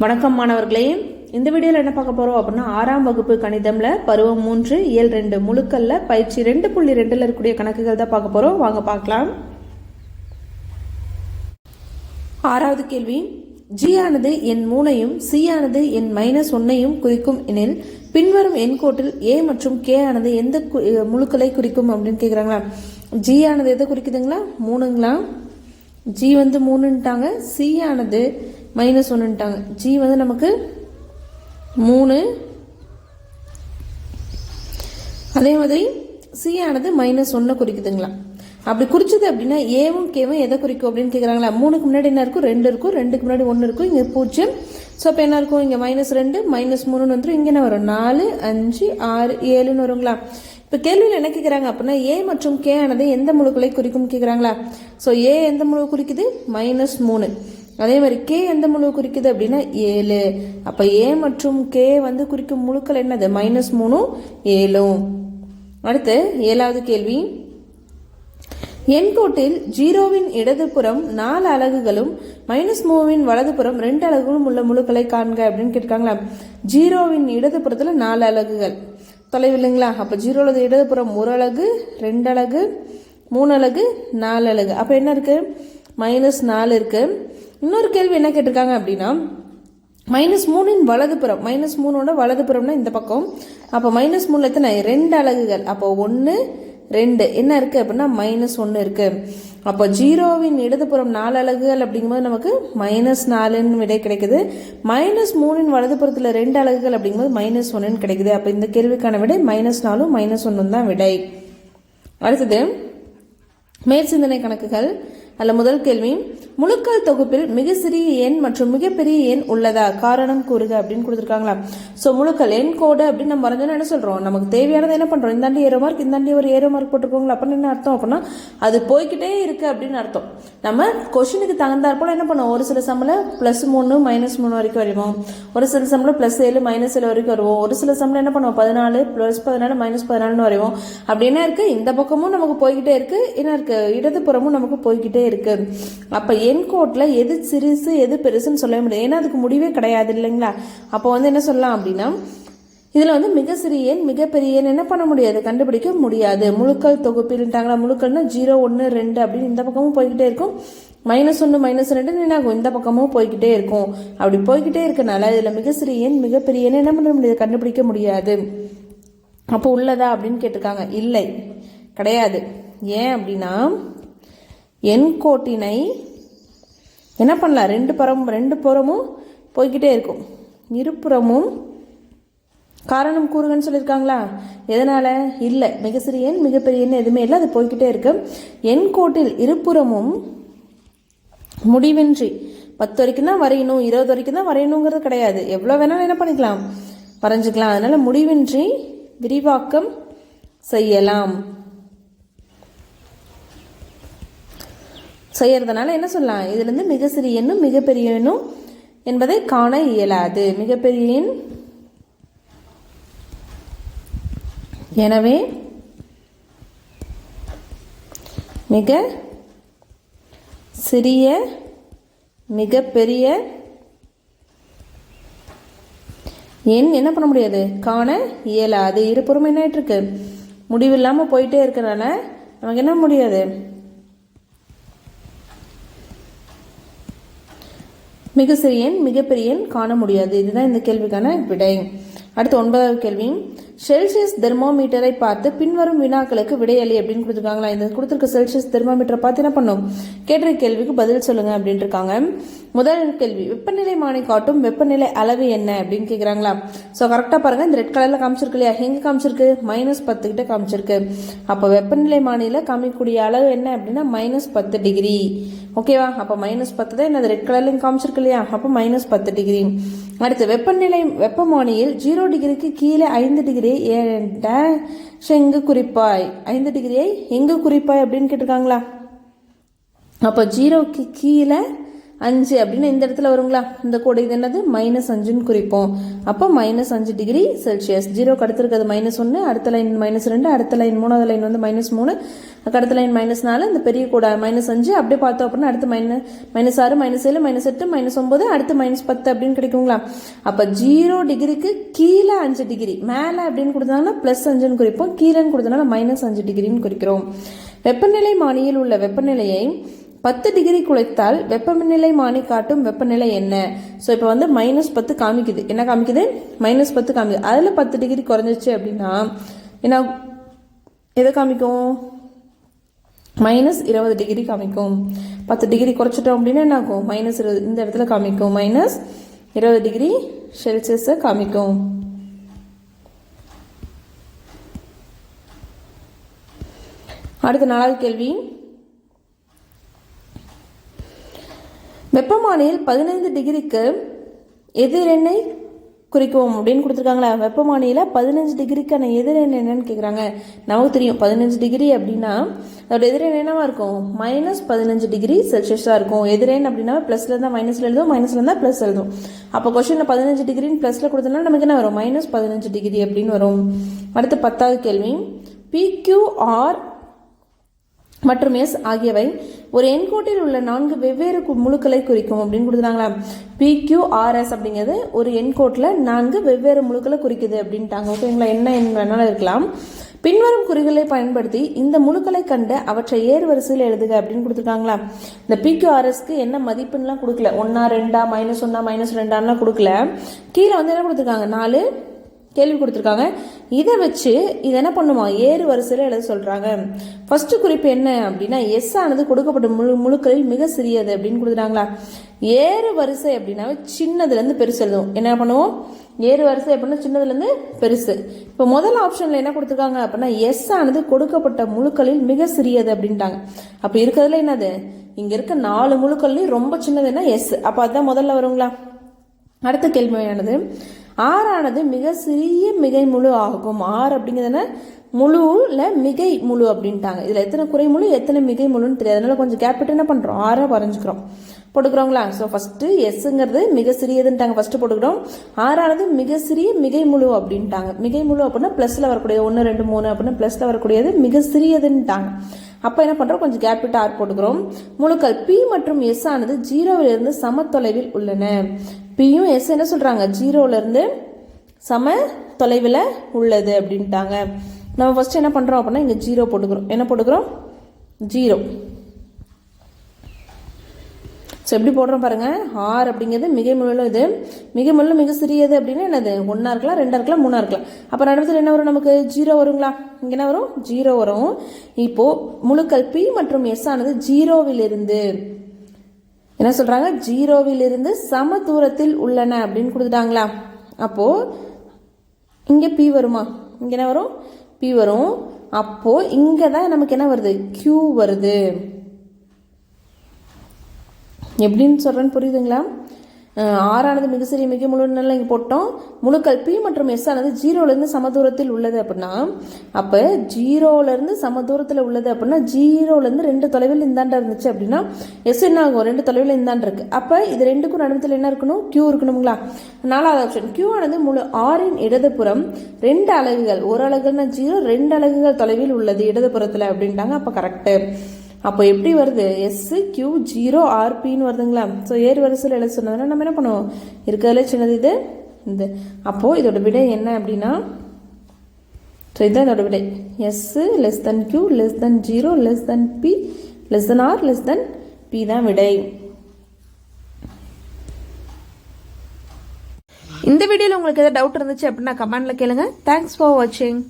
வணக்கம் மாணவர்களே, இந்த வீடியோவில் என்ன பார்க்க போகிறோம் அப்படின்னா 6ஆம் வகுப்பு கணிதம்ல பருவம் 3 இயல் 2 முழுக்கல்ல பயிற்சி 2.2ல் இருக்கக்கூடிய கணக்குகள் தான் பார்க்க போகிறோம். வாங்க பார்க்கலாம். 6வது கேள்வி, ஜி ஆனது எண் 3ஐயும் சி ஆனது எண் -1ஐயும் குறிக்கும் எனில் பின்வரும் எண்கோட்டில் ஏ மற்றும் கே ஆனது எந்த முழுக்களை குறிக்கும் அப்படின்னு கேட்குறாங்களா. ஜி ஆனது எதை குறிக்குதுங்களா? 3ங்களா? ஜி வந்து 3ன்ட்டாங்க, சி ஆனது -1ன்ட்டாங்க. ஜி வந்து நமக்கு 3, அதே மாதிரி சி ஆனது -1 குறிக்குதுங்களா. அப்படி குறிச்சது அப்படின்னா ஏவும் கேவும் எதை குறிக்கும் அப்படின்னு கேட்குறாங்களா. 3க்கு முன்னாடி என்ன இருக்கும்? 2 இருக்கும், 2க்கு முன்னாடி 1 இருக்கும், இங்கே 0. ஸோ இப்போ என்ன இருக்கும்? இங்கே -2 -3 வந்துடும். இங்கே என்ன வரும்? 4 5 6 7ன்னு வருங்களா. இப்போ கேள்வியில் என்ன கேட்குறாங்க அப்படின்னா ஏ மற்றும் கே ஆனது எந்த முழுக்களை குறிக்கும் கேட்குறாங்களா. ஸோ ஏ எந்த முழு குறிக்குது? -3. அதே மாதிரி கே எந்த முழு குறிக்குது அப்படின்னா 7. அப்போ ஏ மற்றும் கே வந்து குறிக்கும் முழுக்கள் என்னது? -3 7. அடுத்து 7வது கேள்வி, எண்கோட்டில் 0வின் இடதுபுறம் 4 அலகுகளும் -3வின் வலதுபுறம் 2 அலகுகளும் உள்ள முழுக்களை காண்க அப்படின்னு கேட்காங்களா. 0வின் இடதுபுறத்தில் 4 அலகுகள் தொலைவு இல்லைங்களா. அப்போ 0வது இடதுபுறம் 1 அலகு, 2 அலகு, 3 அலகு, 4 அலகு. அப்போ என்ன இருக்கு? -4 இருக்கு. இன்னொரு கேள்வி என்ன கேட்டிருக்காங்க அப்படின்னா -3ன் வலதுபுறம், -3ஓட வலதுபுறம்னா இந்த பக்கம். அப்போ -3ல் எத்தனை? 2 அலகுகள். அப்போ 1 2 என்ன இருக்கு அப்படின்னா -1 இருக்கு. அப்போ 0வின் இடதுபுறம் 4 அலகுகள் அப்படிங்கும்போது நமக்கு -4ன்னு விடை கிடைக்குது. -3ன் வலதுபுறத்தில் 2 அலகுகள் அப்படிங்கும்போது -1ன்னு கிடைக்குது. அப்போ இந்த கேள்விக்கான விடை -4 -1 தான் விடை. அடுத்தது மேற்சிந்தனை கணக்குகள். அல்ல முதல் கேள்வி, முழுக்கள் தொகுப்பில் மிக சிறிய எண் மற்றும் மிகப்பெரிய எண் உள்ளதா? காரணம் கூறுக அப்படின்னு கொடுத்துருக்காங்களா. ஸோ முழுக்கள் எண் கோடு அப்படின்னு நம்ம வரைஞ்சோன்னா என்ன சொல்கிறோம்? நமக்கு தேவையானது என்ன பண்ணுறோம்? இந்தாண்டி ஏரோ மார்க், இந்தாண்டி ஒரு ஏரோ மார்க் போட்டுருக்கோங்களா. அப்படின்னு என்ன அர்த்தம் அப்படின்னா அது போய்கிட்டே இருக்கு அப்படின்னு அர்த்தம். நம்ம கொஷினுக்கு தகுந்தாற் போல என்ன பண்ணுவோம்? ஒரு சில சம்மில் +3 -3 வரைக்கும் வருவோம், ஒரு சில சம்மில் +7 -7 வரைக்கும் வருவோம், ஒரு சில சம்மில் என்ன பண்ணுவோம்? 14 +14 -14ன்னு வருவோம். அப்படி என்ன இருக்கு? இந்த பக்கமும் நமக்கு போய்கிட்டே இருக்கு, என்ன இருக்கு? இடதுபுறமும் நமக்கு போய்கிட்டே இருக்கு. அப்ப எண் கோட்ல எது சிறுசு எது பெருசுன்னு சொல்ல முடியாது, ஏன்னா அதுக்கு முடிவே கிடையாது இல்லைங்களா. அப்போ வந்து என்ன சொல்லலாம் அப்படின்னா இதுல வந்து மிக சிறிய எண் மிகப்பெரிய எண் என்ன பண்ண முடியாது? கண்டுபிடிக்க முடியாது. முழுக்கள் தொகுப்பில்ட்டாங்களா. முழுக்கள்னா 0 1 2 அப்படின்னு இந்த பக்கமும் போய்கிட்டே இருக்கும், -1 -2 என்ன ஆகும்? இந்த பக்கமும் போய்கிட்டே இருக்கும். அப்படி போய்கிட்டே இருக்கனால இதுல மிக சிறிய எண் மிகப்பெரிய எண் என்ன பண்ண முடியாது? கண்டுபிடிக்க முடியாது. அப்போ உள்ளதா அப்படின்னு கேட்டிருக்காங்க. இல்லை, கிடையாது. ஏன் அப்படின்னா எண் கோட்டினை என்ன பண்ணலாம்? ரெண்டு புறமும் போய்கிட்டே இருக்கும், இருபுறமும் காரணம் கூறுகன்னு சொல்லியிருக்காங்களா. எதனால? இல்லை, மிக சிறிய எண் மிகப்பெரிய எண் எதுவுமே இல்லை, அது போய்கிட்டே இருக்கு. எண் கோட்டில் இருபுறமும் முடிவின்றி 10 வரைக்கும் தான் வரையணும், 20 வரைக்கும் தான் வரையணுங்கிறது கிடையாது. எவ்வளோ வேணாலும் என்ன பண்ணிக்கலாம்? வரைஞ்சிக்கலாம். அதனால முடிவின்றி விரிவாக்கம் செய்யலாம். செய்யறதுனால என்ன சொல்லலாம்? இதுலேருந்து மிக சிறிய எண்ணும் மிகப்பெரிய எண்ணும் என்பதை காண இயலாது. மிகப்பெரிய எண் எனவே மிக சிறிய மிகப்பெரிய எண் என்ன பண்ண முடியாது? காண இயலாது. இருபுறம் என்ன ஆயிட்டு இருக்கு? முடிவில்லாமல் போயிட்டே இருக்கிறனால நமக்கு என்ன முடியாது? மிக சிறிய எண் மிகப்பெரிய எண் காண முடியாது. இதுதான் இந்த கேள்விக்கான விடை. அடுத்து 9வது கேள்வி, செல்சியஸ் தெர்மோமீட்டரை பார்த்து பின்வரும் வினாக்களுக்கு விடையளி அப்படின்னு கொடுத்துருக்காங்களா. இந்த கொடுத்துருக்க செல்சியஸ் தெர்மோமீட்டரை பார்த்து என்ன பண்ணும்? கேட்ட கேள்விக்கு பதில் சொல்லுங்க அப்படின்னு இருக்காங்க. முதல் கேள்வி, வெப்பநிலைமானி காட்டும் வெப்பநிலை அளவு என்ன அப்படின்னு கேட்குறாங்களா. ஸோ கரெக்டாக பாருங்க, இந்த ரெட் கலரில் காமிச்சிருக்கு இல்லையா, எங்கே காமிச்சிருக்கு? -10 கிட்ட காமிச்சிருக்கு. அப்போ வெப்பநிலைமானியில் காமிக்கக்கூடிய அளவு என்ன அப்படின்னா -10 டிகிரி. ஓகேவா? அப்போ -10 தான் என்னது? ரெட் கலர்லையும் காமிச்சிருக்கு இல்லையா, அப்போ -10 டிகிரி. அடுத்து வெப்பமானியில் 0 டிகிரிக்கு கீழே 5 டிகிரி எங்கு குறிப்பாய்? 5 டிகிரியை எங்கு குறிப்பாய் அப்படின்னு கேட்டிருக்காங்களா. அப்போ 0க்கு கீழே 5 அப்படின்னு இந்த இடத்துல வருங்களா, இந்த கோடு இது என்னது -5ன்னு குறிப்போம். அப்போ -5 டிகிரி செல்சியஸ். 0க்கு அடுத்து இருக்கிறது -1, அடுத்த லைன் -2, அடுத்த லைன் 3வது லைன் வந்து -3, அடுத்த லைன் -4, இந்த பெரிய கோடு -5. அப்படியே பார்த்தோம் அப்படின்னா அடுத்து -6, -7, -8, -9, அடுத்து -10 அப்படின்னு கிடைக்குங்களா. அப்போ 0 டிகிரிக்கு கீழே 5 டிகிரி, மேலே அப்படின்னு கொடுத்தனால +5ன்னு குறிப்போம், கீழேன்னு கொடுத்தனால -5 டிகிரின்னு குறிக்கிறோம். வெப்பநிலை மானியில் உள்ள வெப்பநிலையை 10 டிகிரி குறைத்தால் வெப்பநிலை மானி காட்டும் வெப்பநிலை என்ன? ஸோ இப்போ வந்து -10 காமிக்குது. என்ன காமிக்குது? -10 காமிக்குது. அதில் 10 டிகிரி குறைஞ்சிச்சு அப்படின்னா என்ன எதை காமிக்கும்? -20 டிகிரி காமிக்கும். 10 டிகிரி குறைச்சிட்டோம் அப்படின்னா என்ன ஆகும்? -20 இந்த இடத்துல காமிக்கும். -20 டிகிரி செல்சியஸை காமிக்கும். அடுத்த 4வது கேள்வி. வெப்பமானியில் 15 டிகிரிக்கு எதிரெண்ணை குறிக்கவும் அப்படின்னு கொடுத்துருக்காங்களா. வெப்பமானியில் 15 டிகிரிக்கான எதிரெண் என்னன்னு கேட்குறாங்க. நமக்கு தெரியும் 15 டிகிரி அப்படின்னா அதோட எதிரெண் என்னவா இருக்கும்? -15 டிகிரி செல்சியஸாக இருக்கும். எதிரெண் அப்படின்னா ப்ளஸ்ல இருந்தால் மைனஸ்ல எழுதும், மைனஸ்ல இருந்தால் ப்ளஸ் எழுதும். அப்போ கொஸ்டினில் 15 டிகிரின்னு ப்ளஸ்ல கொடுத்தோம்னா நமக்கு என்ன வரும்? -15 டிகிரி அப்படின்னு வரும். அடுத்து 10வது கேள்வி. PQR மற்றும் S ஆகியவை ஒரு எண்கோட்டில் உள்ள 4 வெவ்வேறு முழுக்களை குறிக்கும் அப்படின்னு கொடுத்துட்டாங்களா. PQRS அப்படிங்கிறது ஒரு எண்கோட்டில் 4 வெவ்வேறு முழுக்களை குறிக்குது அப்படின்ட்டாங்க. ஓகேங்களா, என்ன வேணாலும் இருக்கலாம். பின்வரும் குறிகளை பயன்படுத்தி இந்த முழுக்களை கண்டு அவற்றை ஏறு வரிசையில் எழுதுக அப்படின்னு கொடுத்துருக்காங்களா. இந்த PQRSக்கு என்ன மதிப்புன்னெலாம் கொடுக்கல, 1, 2, -1, -2 கொடுக்கல. கீழே வந்து என்ன கொடுத்துருக்காங்க? 4 கேள்வி கொடுத்துருக்காங்க. இதை வச்சு இதை என்ன பண்ணுமா? ஏறு வரிசையில் எழுத சொல்கிறாங்க. ஃபர்ஸ்ட் குறிப்பு என்ன அப்படின்னா எஸ் ஆனது கொடுக்கப்பட்ட முழுக்களில் மிக சிறியது அப்படின்னு கொடுத்துட்டாங்களா. ஏறு வரிசை அப்படின்னா சின்னதுலேருந்து பெருசு எழுதுவோம். என்ன பண்ணுவோம்? ஏறு வரிசை அப்படின்னா சின்னதுலேருந்து பெருசு. இப்போ முதல் ஆப்ஷனில் என்ன கொடுத்துருக்காங்க அப்படின்னா எஸ் ஆனது கொடுக்கப்பட்ட முழுக்களில் மிக சிறியது அப்படின்ட்டாங்க. அப்போ இருக்கிறதுல என்னது? இங்கே இருக்க 4 முழுக்கள்லையும் ரொம்ப சின்னதுன்னா எஸ். அப்போ அதுதான் முதல்ல வருங்களா. அடுத்த கேள்வியானது ஆறானது மிக சிறிய மிகை முழு ஆகும். ஆறு அப்படிங்கிறதுனா முழுல மிகை முழு அப்படின்ட்டாங்க. இதில் எத்தனை குறை முழு எத்தனை மிகை முழுன்னு தெரியாது. அதனால கொஞ்சம் கேப்பிட்டு என்ன பண்ணுறோம்? 6 வரைஞ்சிக்கிறோம். போட்டுக்கிறோங்களா. ஸோ ஃபஸ்ட்டு எஸ்ங்கிறது மிக சிறியதுன்ட்டாங்க, ஃபஸ்ட்டு போட்டுக்கிறோம். ஆறானது மிக சிறிய மிகை முழு அப்படின்ட்டாங்க. மிகை முழு அப்படின்னா ப்ளஸில் வரக்கூடியது 1, 2, 3 அப்படின்னா ப்ளஸில் வரக்கூடியது மிக சிறியதுன்ட்டாங்க. அப்போ என்ன பண்ணுறோம்? கொஞ்சம் கேப்பிட்டு ஆர் போட்டுக்கிறோம். முழுக்கள் பி மற்றும் எஸ் ஆனது 0விலிருந்து சம தொலைவில் உள்ளன. பியும் எஸ் என்ன சொல்கிறாங்க? 0விலிருந்து சம தொலைவில் உள்ளது அப்படின்ட்டாங்க. நம்ம ஃபஸ்ட்டு என்ன பண்ணுறோம் அப்படின்னா இங்கே 0 போட்டுக்கிறோம். என்ன போட்டுக்கிறோம்? 0. ஸோ எப்படி போடுறோம் பாருங்கள். ஆர் அப்படிங்கிறது மிகை முழு, இது மிகை முழு மிக சிறியது அப்படின்னா என்னது? 1 இருக்கலாம், 2 இருக்கலாம், 3 இருக்கலாம். அப்போ நடுவில் என்ன வரும்? நமக்கு 0 வருங்களா. இங்கே என்ன வரும்? 0 வரும். இப்போது முழுக்கள் பி மற்றும் எஸ் ஆனது 0விலிருந்து என்ன சொல்கிறாங்க? 0விலிருந்து சம தூரத்தில் உள்ளன அப்படின்னு கொடுத்துட்டாங்களா. அப்போது இங்கே பி வருமா? இங்கே என்ன வரும்? பி வரும். அப்போது இங்கே தான் நமக்கு என்ன வருது? Q வருது. எப்படின்னு சொல்கிறேன்னு புரியுதுங்களா? ஆறானது மிக சிறிய மிக முழுநெல்லாம் இங்கே போட்டோம். முழுக்கள் பி மற்றும் எஸ் ஆனது 0விலிருந்து சம தூரத்தில் உள்ளது அப்படின்னா அப்போ 0விலிருந்து சம தூரத்தில் உள்ளது அப்படின்னா 0விலிருந்து 2 தொலைவில் இந்தாண்ட இருந்துச்சு அப்படின்னா எஸ் என்ன ஆகும்? 2 தொலைவில் இந்தாண்டு இருக்கு. அப்போ இது 2க்கும் நடுவில் என்ன இருக்கணும்? Q இருக்கணுங்களா. 4வது ஆப்ஷன் Q ஆனது முழு ஆரின் இடதுபுறம் 2 அலகுகள், ஒரு அலகுன்னா 0, 2 அலகுகள் தொலைவில் உள்ளது இடதுபுறத்தில் அப்படின்ட்டாங்க. அப்போ கரெக்டு. அப்போ எப்படி வருது? எஸ் Q 0 RPன்னு வருதுங்களா. ஸோ ஏறு வரிசையில் எழுத சொன்னதுன்னா நம்ம என்ன பண்ணுவோம்? இருக்கிறதுலே சின்னது இது இந்த. அப்போது இதோட விடை என்ன அப்படின்னா ஸோ இதுதான் இதோட விடை. S Q <0 P R P தான் விடை. இந்த வீடியோவில் உங்களுக்கு ஏதாவது டவுட் இருந்துச்சு அப்படின்னா கமெண்ட்ல கேளுங்க. தேங்க்ஸ் ஃபார் வாட்சிங்.